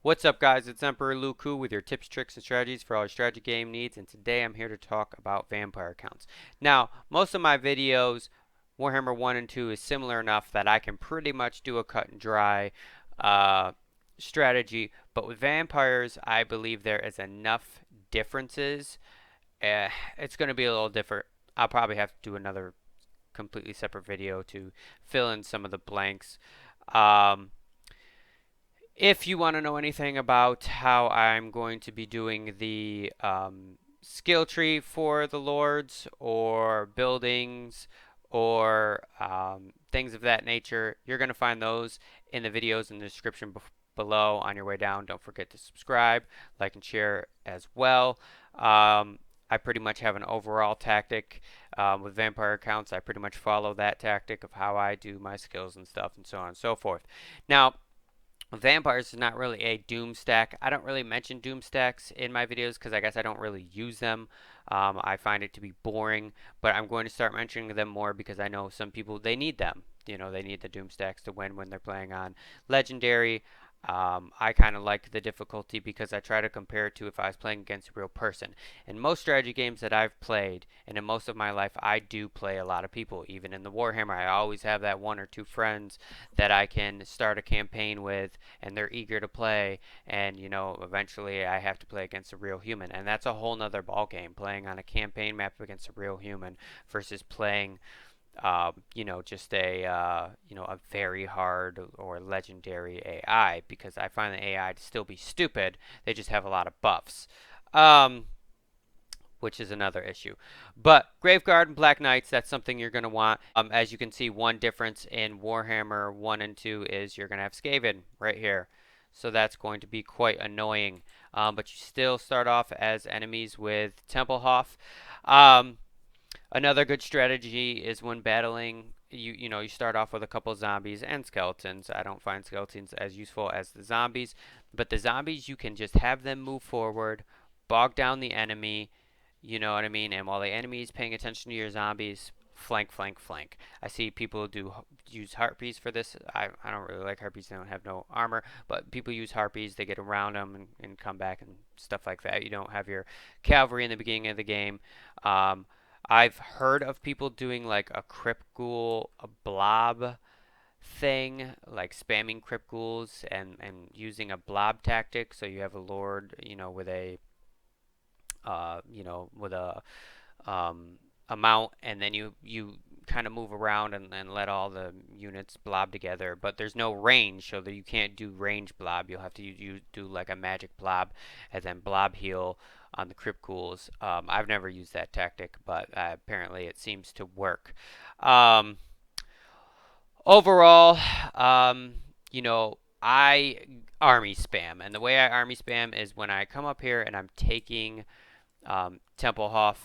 What's up, guys? It's Emperor Luku with your tips, tricks, and strategies for all your strategy game needs, and today I'm here to talk about vampire counts. Now, most of my videos, Warhammer 1 and 2 is similar enough that I can pretty much do a cut and dry uh, strategy, but with vampires, I believe there is enough differences. It's going to be a little different. I'll probably have to do another completely separate video to fill in some of the blanks. Um, if you want to know anything about how I'm going to be doing the skill tree for the lords or buildings or things of that nature, you're going to find those in the videos in the description below on your way down. Don't forget to subscribe, like, and share as well. I pretty much have an overall tactic with vampire accounts. I pretty much follow that tactic of how I do my skills and stuff and so on and so forth. Now, Vampires is not really a Doomstack. I don't really mention Doomstacks in my videos because I guess I don't really use them. I find it to be boring, but I'm going to start mentioning them more because I know some people, they need them. They need the Doomstacks to win when they're playing on Legendary. I kind of like the difficulty because I try to compare it to if I was playing against a real person. In most strategy games that I've played, and in most of my life, I do play a lot of people. Even in the Warhammer, I always have that one or two friends that I can start a campaign with, and they're eager to play. And eventually, I have to play against a real human, and that's a whole nother ball game. Playing on a campaign map against a real human versus playing just a very hard or legendary AI, because I find the AI to still be stupid. They just have a lot of buffs, which is another issue. But Graveguard and Black Knights, that's something you're going to want. As you can see, one difference in Warhammer 1 and 2 is you're going to have Skaven right here. So that's going to be quite annoying. But you still start off as enemies with Templehof. Another good strategy is when battling, you start off with a couple zombies and skeletons. I don't find skeletons as useful as the zombies, but the zombies, you can just have them move forward, bog down the enemy, you know what I mean? And while the enemy is paying attention to your zombies, flank, flank, flank. I see people use harpies for this. I don't really like harpies. They don't have no armor, but people use harpies. They get around them and come back and stuff like that. You don't have your cavalry in the beginning of the game. I've heard of people doing like a Crypt Ghoul, a Blob thing, like spamming Crypt Ghouls and using a Blob tactic. So you have a Lord, with a with a mount, and then you kind of move around and let all the units blob together. But there's no range, so that you can't do range blob. You'll have to you do like a magic blob, and then blob heal on the Crypt Ghouls. I've never used that tactic, but apparently it seems to work. Um, Overall, I army spam, and the way I army spam is when I come up here and I'm taking Templehof.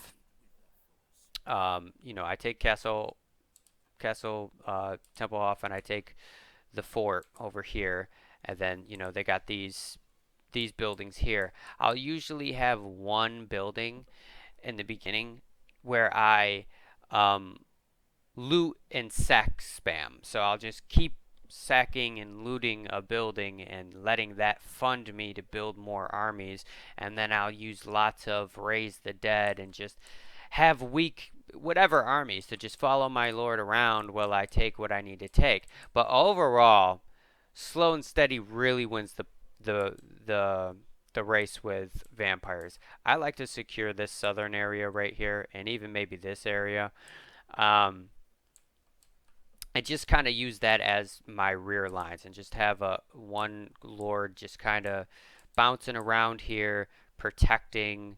I take Castle Templehof, and I take the fort over here, and then they got these buildings here. I'll usually have one building in the beginning where I um, loot and sack spam. So I'll just keep sacking and looting a building and letting that fund me to build more armies, and then I'll use lots of raise the dead and just have weak whatever armies to just follow my lord around while I take what I need to take. But overall, slow and steady really wins the the the race with vampires. I like to secure this southern area right here, and even maybe this area. Um, I just kind of use that as my rear lines and just have a one lord just kind of bouncing around here, protecting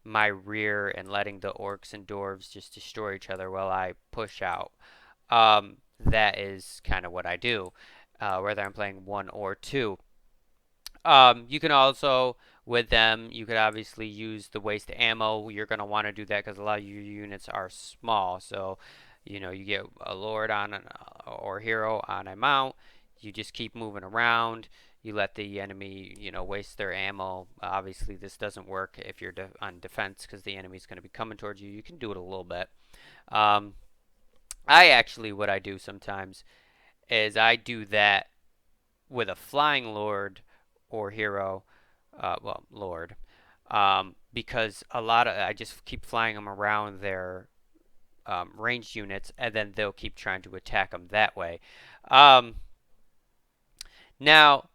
my rear and letting the orcs and dwarves just destroy each other while I push out. That is kind of what I do, whether I'm playing one or two. You can also, with them, you could obviously use the waste ammo. You're going to want to do that because a lot of your units are small. So, you get a lord on or hero on a mount. You just keep moving around. You let the enemy, waste their ammo. Obviously, this doesn't work if you're on defense because the enemy's going to be coming towards you. You can do it a little bit. Um, what I do sometimes is I do that with a flying lord or hero, well, lord, because I just keep flying them around their ranged units, and then they'll keep trying to attack them that way. Um, Now,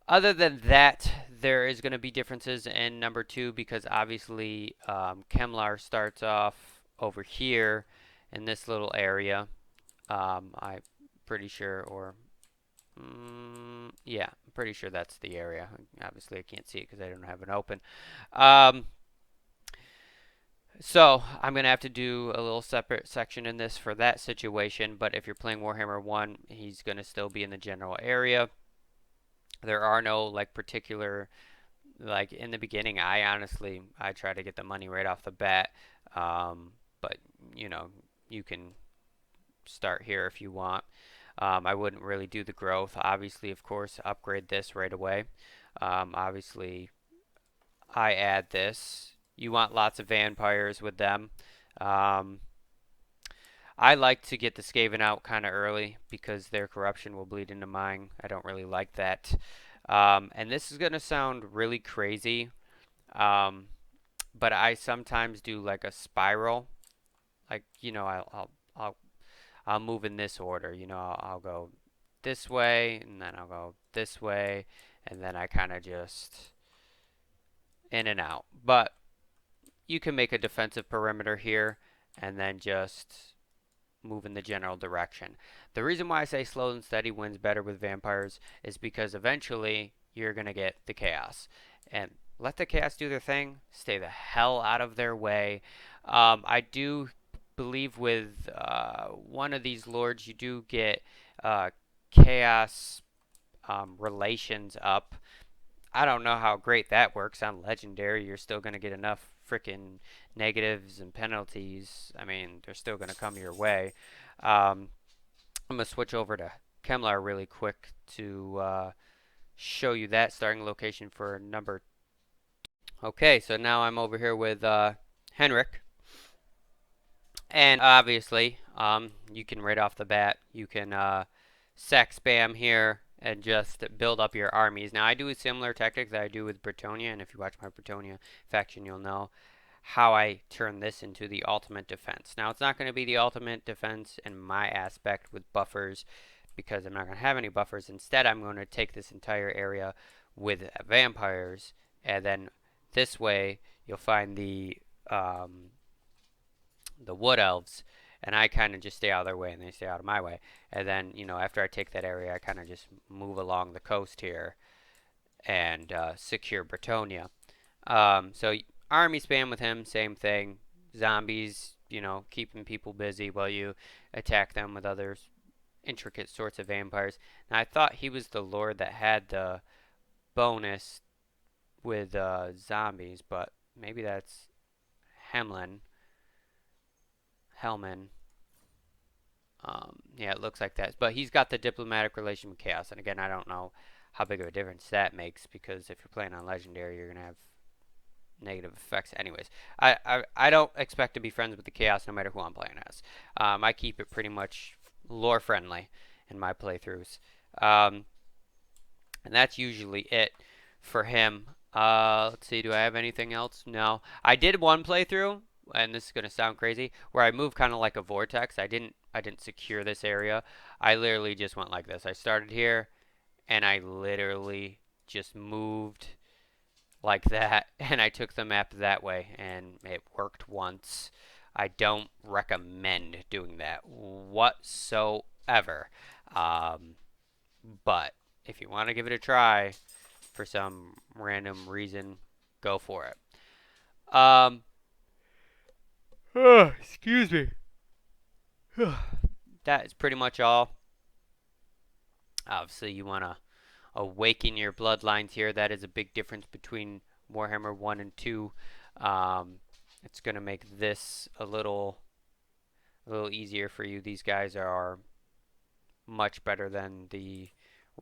other than that, there is going to be differences in number two because obviously Kemmler starts off over here in this little area. I'm pretty sure, or yeah, I'm pretty sure that's the area. Obviously, I can't see it because I don't have it open. Um, so I'm going to have to do a little separate section in this for that situation. But if you're playing Warhammer 1, he's going to still be in the general area. There are no like particular like in the beginning. I try to get the money right off the bat, but you know you can start here if you want. I wouldn't really do the growth. Obviously, of course, upgrade this right away. Obviously, I add this. You want lots of vampires with them. Um, I like to get the Skaven out kind of early because their corruption will bleed into mine. I don't really like that. And this is going to sound really crazy, um, but I sometimes do like a spiral. Like, you know, I'll move in this order. You know, I'll go this way, and then I'll go this way, and then I kind of just in and out. But you can make a defensive perimeter here, and then just move in the general direction. The reason why I say slow and steady wins better with vampires is because eventually you're going to get the chaos. And let the chaos do their thing. Stay the hell out of their way. I do believe with one of these lords you do get chaos relations up. I don't know how great that works on legendary. You're still going to get enough freaking negatives and penalties. I mean, they're still going to come your way. I'm going to switch over to Kemmler really quick to show you that starting location for number. Okay, so now I'm over here with Heinrich. And obviously, you can right off the bat, you can sack spam here and just build up your armies. Now, I do a similar tactic that I do with Bretonia, and if you watch my Bretonia faction, you'll know how I turn this into the ultimate defense. Now, it's not going to be the ultimate defense in my aspect with buffers because I'm not going to have any buffers. Instead, I'm going to take this entire area with vampires, and then this way, you'll find the wood elves, and I kind of just stay out of their way and they stay out of my way. And then, you know, after I take that area, I kind of just move along the coast here and secure Bretonia. So army spam with him, same thing. Zombies, you know, keeping people busy while you attack them with other intricate sorts of vampires. Now, I thought he was the lord that had the bonus with zombies, but maybe that's Helman. Yeah, it looks like that. But he's got the diplomatic relation with Chaos. And again, I don't know how big of a difference that makes because if you're playing on Legendary, you're going to have negative effects. Anyways, I don't expect to be friends with the Chaos no matter who I'm playing as. I keep it pretty much lore friendly in my playthroughs. And that's usually it for him. Let's see, do I have anything else? No. I did one playthrough, and this is going to sound crazy, where I moved kind of like a vortex. I didn't secure this area. I literally just went like this. I started here, and I literally just moved like that, and I took the map that way, and it worked once. I don't recommend doing that whatsoever. But if you want to give it a try for some random reason, go for it. Excuse me. That is pretty much all. Obviously, you want to awaken your bloodlines here. That is a big difference between Warhammer 1 and 2. It's going to make this a little easier for you. These guys are much better than the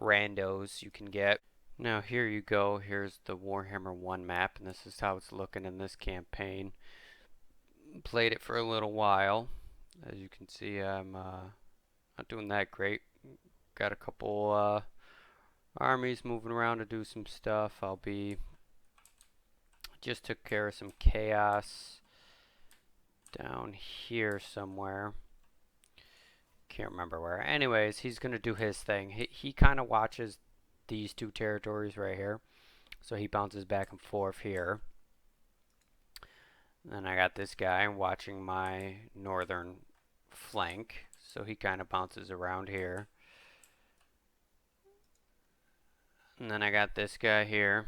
randos you can get. Now here you go. Here's the Warhammer 1 map, and this is how it's looking in this campaign. Played it for a little while. As you can see, I'm not doing that great. Got a couple Army's moving around to do some stuff. Just took care of some chaos down here somewhere. Can't remember where. Anyways, he's going to do his thing. He kind of watches these two territories right here. So he bounces back and forth here. Then I got this guy watching my northern flank. So he kind of bounces around here. And then I got this guy here,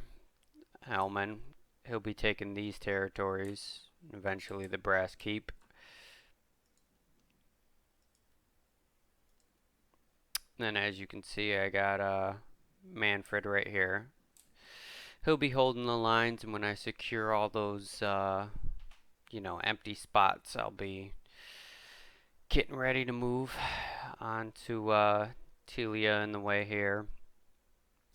Helman. He'll be taking these territories. Eventually the Brass Keep. Then as you can see, I got Mannfred right here. He'll be holding the lines, and when I secure all those, you know, empty spots, I'll be getting ready to move on to Telia in the way here.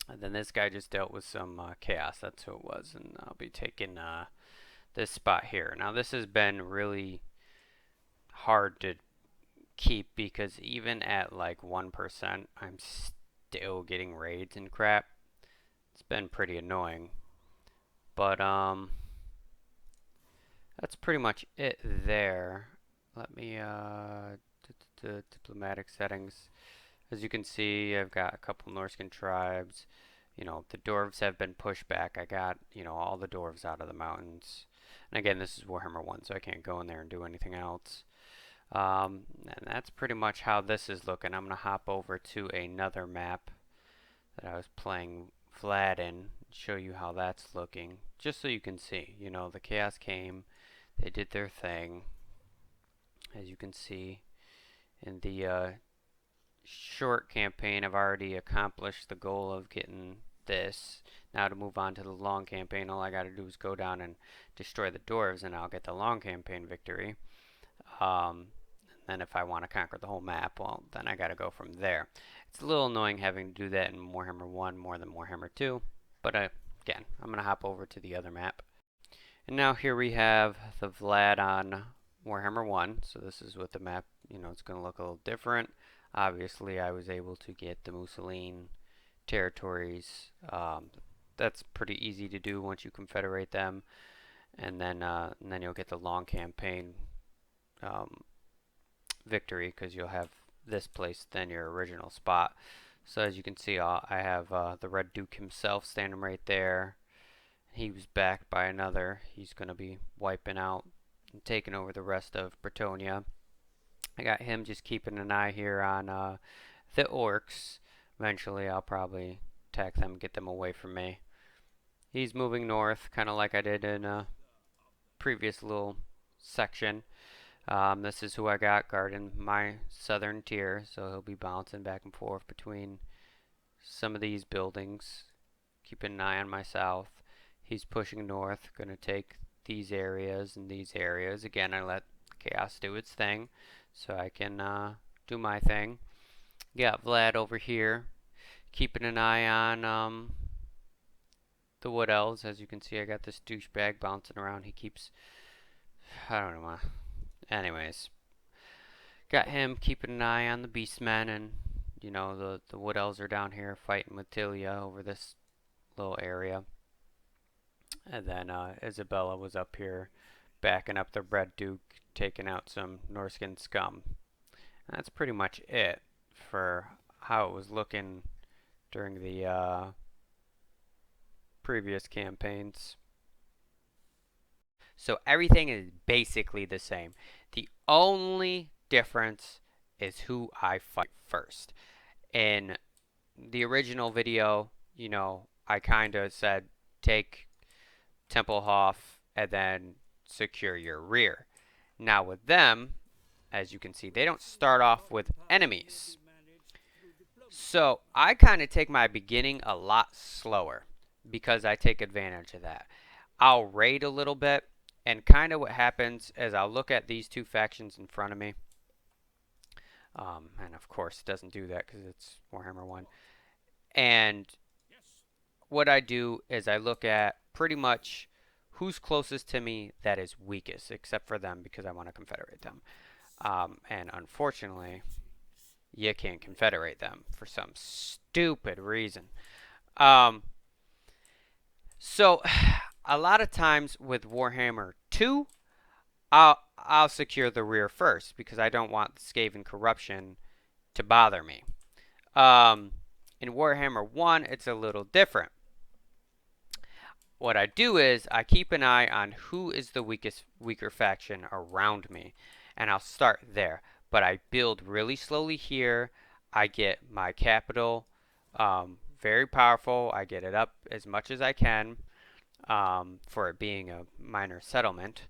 And then this guy just dealt with some chaos, that's who it was, and I'll be taking this spot here. Now this has been really hard to keep because even at like 1%, I'm still getting raids and crap. It's been pretty annoying. But that's pretty much it there. Let me diplomatic settings. As you can see, I've got a couple Norscan tribes. You know, the dwarves have been pushed back. I got, you know, all the dwarves out of the mountains. And again, this is Warhammer 1, so I can't go in there and do anything else. And that's pretty much how this is looking. I'm going to hop over to another map that I was playing Vlad in, show you how that's looking, just so you can see. You know, the chaos came, they did their thing. As you can see, in the short campaign, I've already accomplished the goal of getting this. Now to move on to the long campaign, all I got to do is go down and destroy the dwarves, and I'll get the long campaign victory. And if I want to conquer the whole map, well, then I got to go from there. It's a little annoying having to do that in Warhammer 1 more than Warhammer 2, but again, I'm going to hop over to the other map. And now here we have the Vlad on Warhammer 1, so this is what the map, you know, it's going to look a little different. Obviously, I was able to get the Mussolini territories. That's pretty easy to do once you confederate them, and then you'll get the long campaign victory because you'll have this place than your original spot. So as you can see, I have the Red Duke himself standing right there. He was backed by another. He's going to be wiping out and taking over the rest of Bretonia. I got him just keeping an eye here on the orcs. Eventually I'll probably attack them, get them away from me. He's moving north, kind of like I did in a previous little section. This is who I got guarding my southern tier, so he'll be bouncing back and forth between some of these buildings. Keeping an eye on my south. He's pushing north, going to take these areas and these areas. Again, I let chaos do its thing, so I can do my thing. Got Vlad over here, keeping an eye on the Wood Elves. As you can see, I got this douchebag bouncing around. He keeps, I don't know. Anyways, got him keeping an eye on the Beastmen, and you know the Wood Elves are down here fighting with Tilia over this little area. And then Isabella was up here backing up the Red Duke, taking out some Norscan scum. And that's pretty much it for how it was looking during the previous campaigns. So everything is basically the same. The only difference is who I fight first. In the original video, you know, I kind of said take Tempelhof and then secure your rear. Now with them, as you can see, they don't start off with enemies. So I kind of take my beginning a lot slower because I take advantage of that. I'll raid a little bit, and kind of what happens is I'll look at these two factions in front of me. And of course it doesn't do that because it's Warhammer 1. And what I do is I look at pretty much who's closest to me that is weakest, except for them because I want to confederate them. And unfortunately, you can't confederate them for some stupid reason. Um, so a lot of times with Warhammer 2, I'll secure the rear first because I don't want the Skaven corruption to bother me. Um, in Warhammer 1, it's a little different. What I do is I keep an eye on who is the weaker faction around me, and I'll start there. But I build really slowly here. I get my capital very powerful. I get it up as much as I can for it being a minor settlement.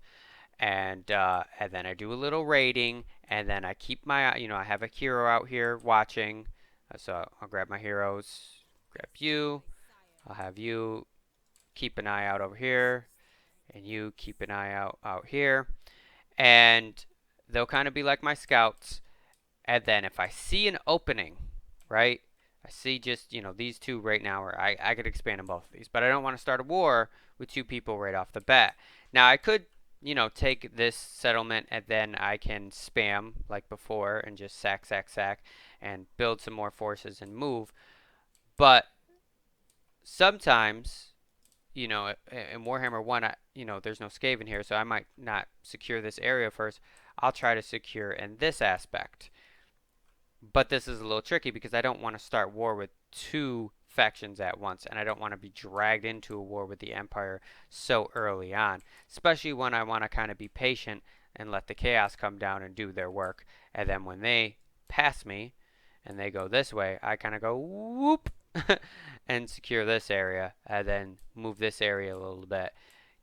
And then I do a little raiding, and then I keep my, I have a hero out here watching. So I'll grab my heroes, grab you. I'll have you keep an eye out over here, and you keep an eye out here. And they'll kind of be like my scouts. And then if I see an opening, right? I see just, these two right now, or I could expand on both of these, but I don't want to start a war with two people right off the bat. Now I could, take this settlement and then I can spam like before and just sack, sack, sack and build some more forces and move. But sometimes, in Warhammer 1, there's no Skaven here, so I might not secure this area first. I'll try to secure in this aspect. But this is a little tricky because I don't want to start war with two factions at once, and I don't want to be dragged into a war with the Empire so early on, especially when I want to kind of be patient and let the Chaos come down and do their work. And then when they pass me and they go this way, I kind of go whoop and secure this area, and then move this area a little bit.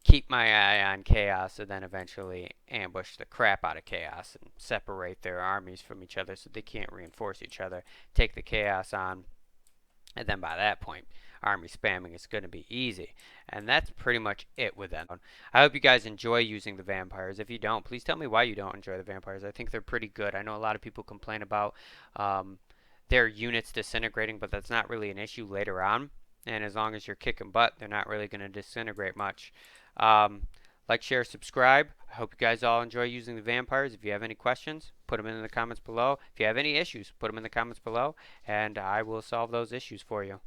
Keep my eye on Chaos, and then eventually ambush the crap out of Chaos and separate their armies from each other so they can't reinforce each other. Take the Chaos on, and then by that point, army spamming is going to be easy. And that's pretty much it with them. I hope you guys enjoy using the vampires. If you don't, please tell me why you don't enjoy the vampires. I think they're pretty good. I know a lot of people complain about their units disintegrating, but that's not really an issue later on. And as long as you're kicking butt, they're not really going to disintegrate much. Like, share, subscribe. I hope you guys all enjoy using the vampires. If you have any questions, put them in the comments below. If you have any issues, put them in the comments below, and I will solve those issues for you.